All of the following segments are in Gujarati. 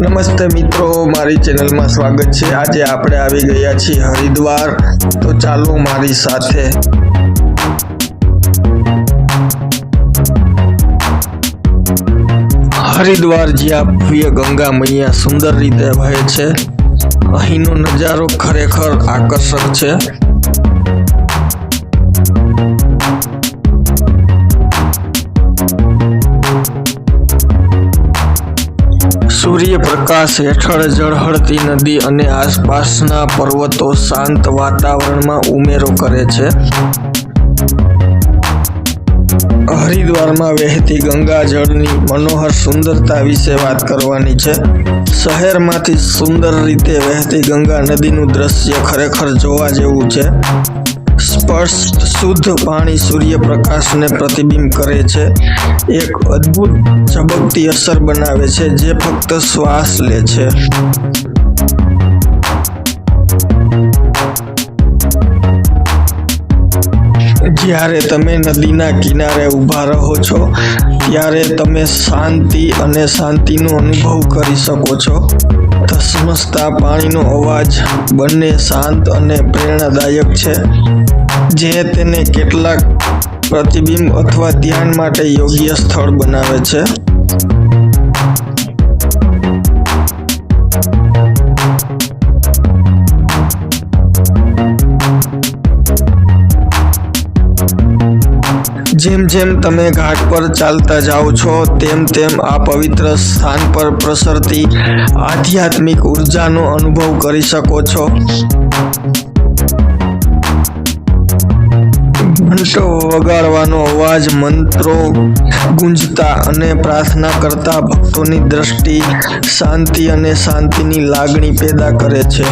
નમસ્તે મિત્રો, મારી ચેનલમાં સ્વાગત છે। આજે આપણે આવી ગયા છીએ હરિદ્વાર, તો ચાલો મારી સાથે। હરિદ્વાર જ્યાં ભવ્ય ગંગા મૈયા સુંદર રીતે વહે છે, અહીંનો નજારો ખરેખર આકર્ષક છે। સૂર્યપ્રકાશ હેઠળ ઝળહળતી નદી અને આસપાસના પર્વતો શાંત વાતાવરણમાં ઉમેરો કરે છે। હરિદ્વારમાં વહેતી ગંગા જળની મનોહર સુંદરતા વિશે વાત કરવાની છે। શહેરમાંથી સુંદર રીતે વહેતી ગંગા નદીનું દ્રશ્ય ખરેખર જોવા જેવું છે। સ્પષ્ટ શુદ્ધ પાણી સૂર્યપ્રકાશને પ્રતિબિંબ કરે છે, એક અદ્ભુત ઝબકતી અસર બનાવે છે જે ફક્ત શ્વાસ લે છે। જ્યારે તમે નદીના કિનારે ઊભા રહો છો ત્યારે તમે શાંતિ અને શાંતિનો અનુભવ કરી શકો છો। ધસમસતા પાણીનો અવાજ બંને શાંત અને પ્રેરણાદાયક છે, જે તેને કેટલાક પ્રતિબિંબ અથવા ધ્યાન માટે યોગ્ય સ્થળ બનાવે છે। જેમ જેમ તમે ઘાટ પર ચાલતા જાઓ છો તેમ તેમ આ પવિત્ર સ્થાન પર પ્રસરતી આધ્યાત્મિક ઉર્જાનો અનુભવ કરી શકો છો। ઘંટો વગાડવાનો અવાજ, મંત્રો ગુંજતા અને પ્રાર્થના કરતા ભક્તોની દ્રષ્ટિ શાંતિ અને શાંતિની લાગણી પેદા કરે છે।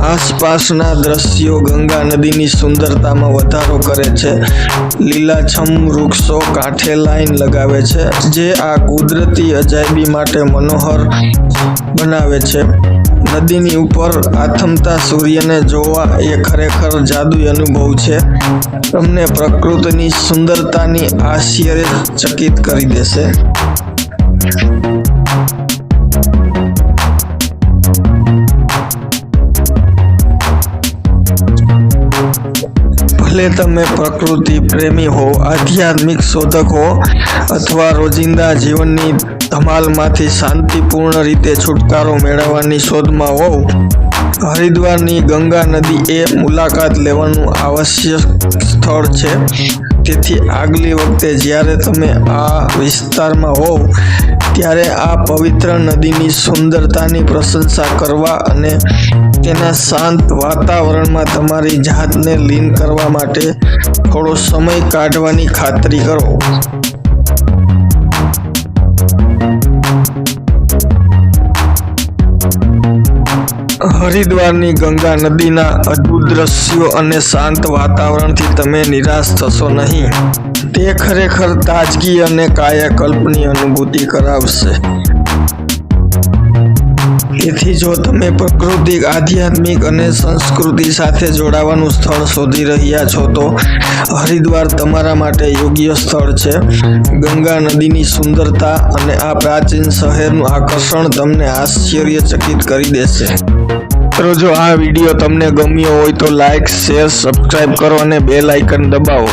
આસપાસના દ્રશ્યો ગંગા નદીની સુંદરતામાં વધારો કરે છે। લીલાછમ વૃક્ષો કાંઠે લાઈન લગાવે છે, જે આ કુદરતી અજાયબી માટે મનોહર બનાવે છે। નદીની ઉપર આથમતા સૂર્યને જોવા એ ખરેખર જાદુઈ અનુભવ છે, તમને પ્રકૃતિની સુંદરતાની આશ્ચર્યચકિત કરી દેશે। ભલે તમે પ્રકૃતિ પ્રેમી હો, આધ્યાત્મિક શોધક હો અથવા રોજિંદા જીવનની ધમાલમાંથી શાંતિપૂર્ણ રીતે છુટકારો મેળવવાની શોધમાં હોવ, હરિદ્વારની ગંગા નદી એ મુલાકાત લેવાનું આવશ્યક સ્થળ છે। તેથી આગલી વખતે જ્યારે તમે આ વિસ્તારમાં હોવ ત્યારે આ પવિત્ર નદીની સુંદરતાની પ્રશંસા કરવા અને તેના શાંત વાતાવરણમાં તમારી જાતને લીન કરવા માટે થોડો સમય કાઢવાની ખાતરી કરો। હરિદ્વારની ગંગા નદીના અદ્ભુત દ્રશ્યો અને શાંત વાતાવરણથી તમે નિરાશ થશો નહીં। તે ખરેખર તાજગી અને કાયાકલ્પની અનુભૂતિ કરાવશે। તેથી જો તમે પ્રાકૃતિક, આધ્યાત્મિક અને સંસ્કૃતિ સાથે જોડાવાનું સ્થળ શોધી રહ્યા છો તો હરિદ્વાર તમારા માટે યોગ્ય સ્થળ છે। ગંગા નદીની સુંદરતા અને આ પ્રાચીન શહેરનું આકર્ષણ તમને આશ્ચર્યચકિત કરી દેશે। મિત્રો, જો આ વિડીયો તમને ગમ્યો હોય તો લાઈક, શેર, સબસ્ક્રાઇબ કરો અને બેલ આઇકન દબાવો।